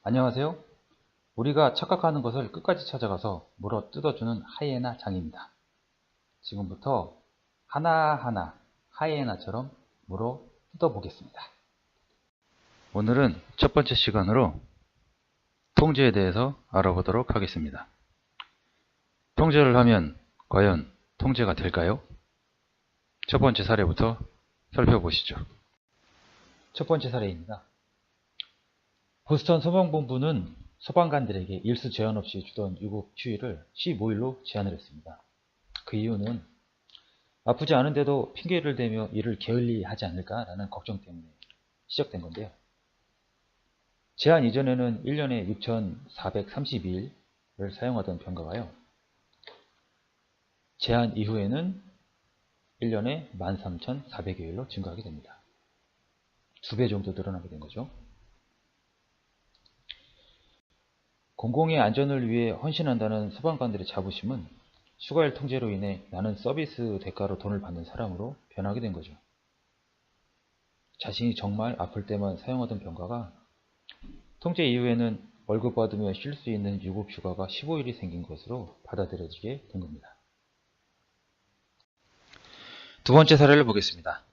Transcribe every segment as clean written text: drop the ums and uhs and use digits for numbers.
안녕하세요. 우리가 착각하는 것을 끝까지 찾아가서 물어 뜯어주는 하이에나 장입니다. 지금부터 하나하나 하이에나처럼 물어 뜯어보겠습니다. 오늘은 첫 번째 시간으로 통제에 대해서 알아보도록 하겠습니다. 통제를 하면 과연 통제가 될까요? 첫 번째 사례부터 살펴보시죠. 첫 번째 사례입니다. 보스턴 소방본부는 소방관들에게 일수 제한 없이 주던 유급 휴일을 15일로 제한을 했습니다. 그 이유는 아프지 않은데도 핑계를 대며 일을 게을리하지 않을까라는 걱정 때문에 시작된 건데요. 제한 이전에는 1년에 6,432일을 사용하던 병가가요. 제한 이후에는 1년에 13,400여일로 증가하게 됩니다. 2배 정도 늘어나게 된 거죠. 공공의 안전을 위해 헌신한다는 소방관들의 자부심은 휴가일 통제로 인해 나는 서비스 대가로 돈을 받는 사람으로 변하게 된 거죠. 자신이 정말 아플 때만 사용하던 병가가 통제 이후에는 월급 받으며 쉴 수 있는 유급 휴가가 15일이 생긴 것으로 받아들여지게 된 겁니다. 두 번째 사례를 보겠습니다.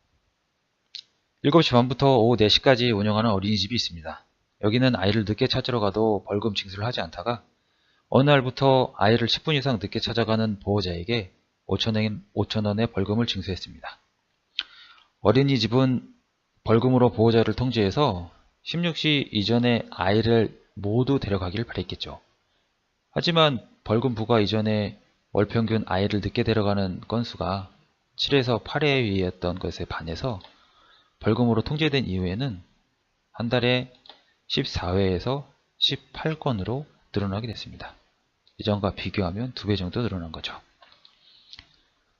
7시 반부터 오후 4시까지 운영하는 어린이집이 있습니다. 여기는 아이를 늦게 찾으러 가도 벌금 징수를 하지 않다가 어느 날부터 아이를 10분 이상 늦게 찾아가는 보호자에게 5,000원의 벌금을 징수했습니다. 어린이집은 벌금으로 보호자를 통제해서 16시 이전에 아이를 모두 데려가기를 바랬겠죠. 하지만 벌금 부과 이전에 월 평균 아이를 늦게 데려가는 건수가 7에서 8회 위였던 것에 반해서 벌금으로 통제된 이후에는 한 달에 14회에서 18건으로 늘어나게 됐습니다. 이전과 비교하면 2배 정도 늘어난 거죠.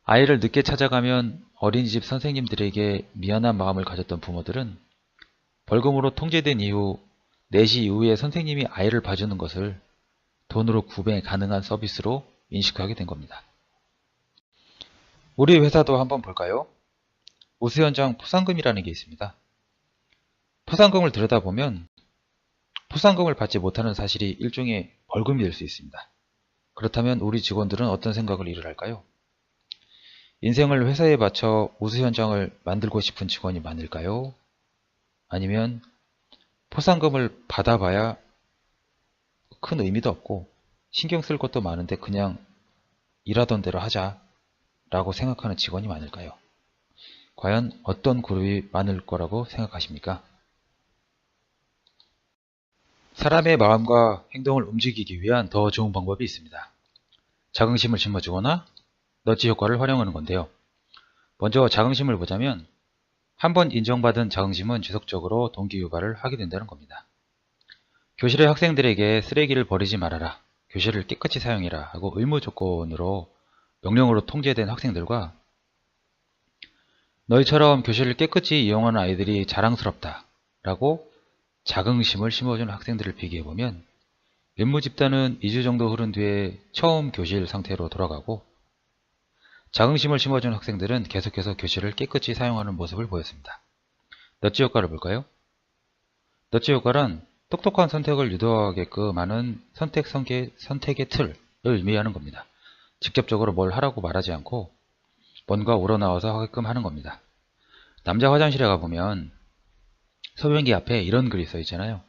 아이를 늦게 찾아가면 어린이집 선생님들에게 미안한 마음을 가졌던 부모들은 벌금으로 통제된 이후 4시 이후에 선생님이 아이를 봐주는 것을 돈으로 구매 가능한 서비스로 인식하게 된 겁니다. 우리 회사도 한번 볼까요? 우수현장 포상금이라는 게 있습니다. 포상금을 들여다보면 포상금을 받지 못하는 사실이 일종의 벌금이 될 수 있습니다. 그렇다면 우리 직원들은 어떤 생각을 이를 할까요? 인생을 회사에 바쳐 우수현장을 만들고 싶은 직원이 많을까요? 아니면 포상금을 받아봐야 큰 의미도 없고 신경 쓸 것도 많은데 그냥 일하던 대로 하자 라고 생각하는 직원이 많을까요? 과연 어떤 그룹이 많을 거라고 생각하십니까? 사람의 마음과 행동을 움직이기 위한 더 좋은 방법이 있습니다. 자긍심을 심어주거나 너치 효과를 활용하는 건데요. 먼저 자긍심을 보자면 한번 인정받은 자긍심은 지속적으로 동기유발을 하게 된다는 겁니다. 교실의 학생들에게 쓰레기를 버리지 말아라, 교실을 깨끗이 사용해라 하고 의무 조건으로 명령으로 통제된 학생들과 너희처럼 교실을 깨끗이 이용하는 아이들이 자랑스럽다 라고 자긍심을 심어준 학생들을 비교해보면 임무 집단은 2주 정도 흐른 뒤에 처음 교실 상태로 돌아가고 자긍심을 심어준 학생들은 계속해서 교실을 깨끗이 사용하는 모습을 보였습니다. 너치 효과를 볼까요? 너치 효과란 똑똑한 선택을 유도하게끔 하는 선택의 틀을 의미하는 겁니다. 직접적으로 뭘 하라고 말하지 않고 뭔가 우러나와서 하게끔 하는 겁니다. 남자 화장실에 가보면 소변기 앞에 이런 글이 써 있잖아요.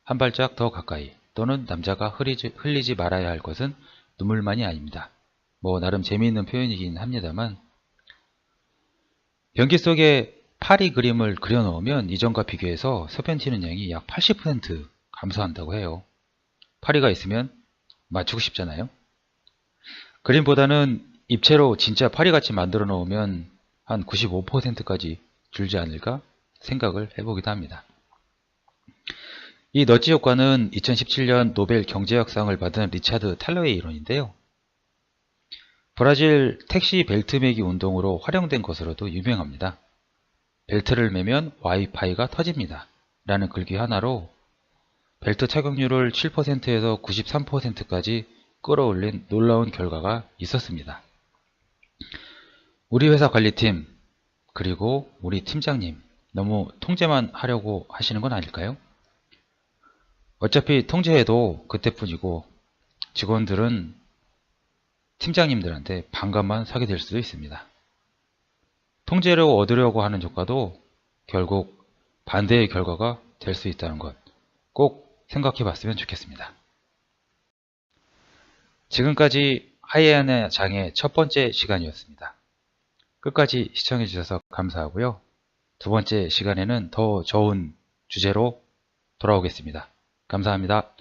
한 발짝 더 가까이, 또는 남자가 흘리지 말아야 할 것은 눈물만이 아닙니다. 뭐 나름 재미있는 표현이긴 합니다만 변기 속에 파리 그림을 그려놓으면 이전과 비교해서 소변 튀는 양이 약 80% 감소한다고 해요. 파리가 있으면 맞추고 싶잖아요. 그림보다는 입체로 진짜 파리같이 만들어 놓으면 한 95%까지 줄지 않을까 생각을 해보기도 합니다. 이 너치 효과는 2017년 노벨 경제학상을 받은 리차드 탈러의 이론인데요. 브라질 택시 벨트 매기 운동으로 활용된 것으로도 유명합니다. 벨트를 매면 와이파이가 터집니다. 라는 글귀 하나로 벨트 착용률을 7%에서 93%까지 끌어올린 놀라운 결과가 있었습니다. 우리 회사 관리팀 그리고 우리 팀장님 너무 통제만 하려고 하시는 건 아닐까요? 어차피 통제해도 그때뿐이고 직원들은 팀장님들한테 반감만 사게 될 수도 있습니다. 통제를 얻으려고 하는 조과도 결국 반대의 결과가 될 수 있다는 것 꼭 생각해 봤으면 좋겠습니다. 지금까지 하이에나 장의 첫 번째 시간이었습니다. 끝까지 시청해 주셔서 감사하고요. 두 번째 시간에는 더 좋은 주제로 돌아오겠습니다. 감사합니다.